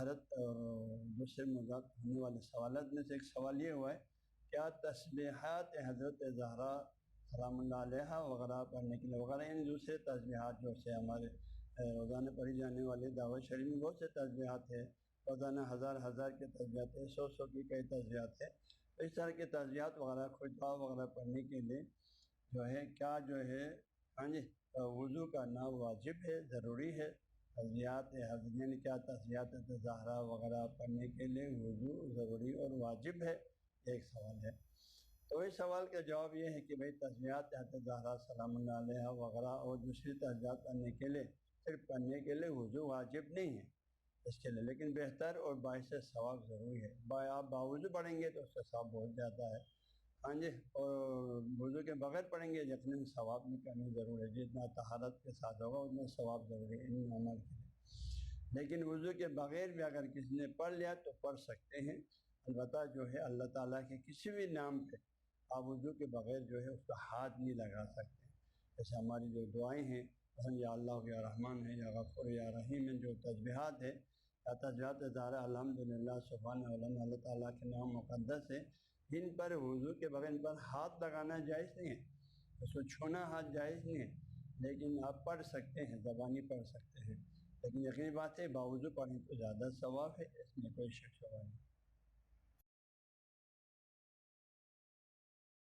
طہارت اور دوسرے موضوعات ہونے والے سوالات میں سے ایک سوال یہ ہوا ہے، کیا تسبیحات حضرت زہرا سلام اللہ علیہ وغیرہ پڑھنے کے لیے وغیرہ ان دوسرے تسبیحات جو سے ہمارے روزانہ پڑھی جانے والے دعوت شریف میں بہت سے تسبیحات ہیں، روزانہ ہزار ہزار کے تسبیحات ہیں، سو سو کی کئی تسبیحات ہیں، تو اس طرح کے تسبیحات وغیرہ خطبہ وغیرہ پڑھنے کے لیے جو ہے کیا جو ہے ہاں جی وضو کرنا واجب ہے، ضروری ہے؟ تسبیحات حضرین کیا تسبیحات زہرا وغیرہ پڑھنے کے لیے وضو ضروری اور واجب ہے؟ ایک سوال ہے۔ تو اس سوال کا جواب یہ ہے کہ بھئی تسبیحات حضرت زہرا سلام اللہ علیہ وغیرہ اور دوسری تسبیحات پڑھنے کے لیے صرف پڑھنے کے لیے وضو واجب نہیں ہے اس کے لیے، لیکن بہتر اور باعث ثواب ضروری ہے۔ آپ باوضو پڑھیں گے تو اس کا ثواب بہت زیادہ ہے، ہاں جی، اور وضو کے بغیر پڑھیں گے یقیناً ثواب میں کمی ضرور ہے، جتنا طہارت کے ساتھ ہوگا اتنا ثواب ضروری ہے ان عمل کے لیے۔ لیکن وضو کے بغیر بھی اگر کسی نے پڑھ لیا تو پڑھ سکتے ہیں، البتہ جو ہے اللہ تعالیٰ کے کسی بھی نام پہ آپ وضو کے بغیر جو ہے اس کا ہاتھ نہیں لگا سکتے، جیسے ہماری جو دعائیں ہیں یا اللہ یا رحمان ہے یا غفور یا رحیم ہے، جو تسبیحات ہے یا تسبیحات زہرا الحمدللہ سبحان اللہ، اللہ تعالیٰ کے نام مقدس ہے، ان پر وضو کے بغیر ان پر ہاتھ لگانا جائز نہیں ہے، اس کو چھونا ہاتھ جائز نہیں ہے، لیکن آپ پڑھ سکتے ہیں، زبانی پڑھ سکتے ہیں، لیکن یقینی بات ہے باوضو پڑھیں تو زیادہ ثواب ہے، اس میں کوئی شک شبہ نہیں۔